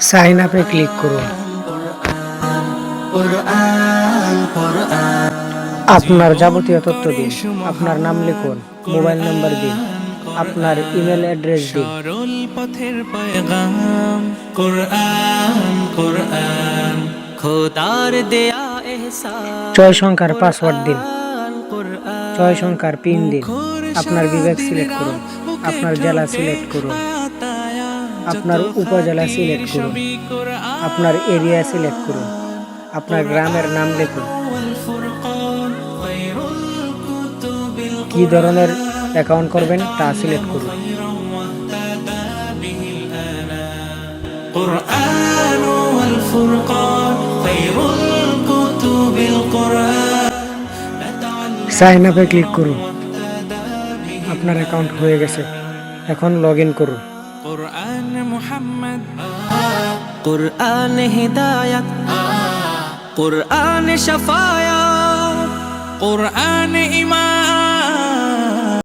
Sign আপে click করুন। আপনার যাবতীয় তথ্য দিন। আপনার নাম লিখুন, মোবাইল নাম্বার দিন, আপনার ইমেল অ্যাড্রেস দিন। সরল পথের পয়গাম কোরআন কোরআন খোদার দেয়া এহসান 6 সংখ্যার পাসওয়ার্ড দিন। কোরআন কোরআন 6 সংখ্যার পিন দিন। মুখর আপনার বিভাগ সিলেক্ট শান্তিরা করুন। বুকে আপনার জেলা ঠোঁটে সিলেক্ট করুন। আতায়া আপনার যত উপজেলা খাতির সিলেক্ট করুন। সবই কোরআন আপনার এরিয়া সিলেক্ট করুন। আপনার গ্রামের নাম লিখুন। ওয়াল ফুরকান খায়রুল কুতুবিল কি ধরনের কোরআন অ্যাকাউন্ট করবেন তা সিলেক্ট করুন। قرآن والفرقان خير الكتب القرآن সাইন আপে ক্লিক করুন। আপনার অ্যাকাউন্ট হয়ে গেছে, এখন লগ ইন করুন। قرآن محمد قرآن هداية قرآن شفايا قرآن إيمان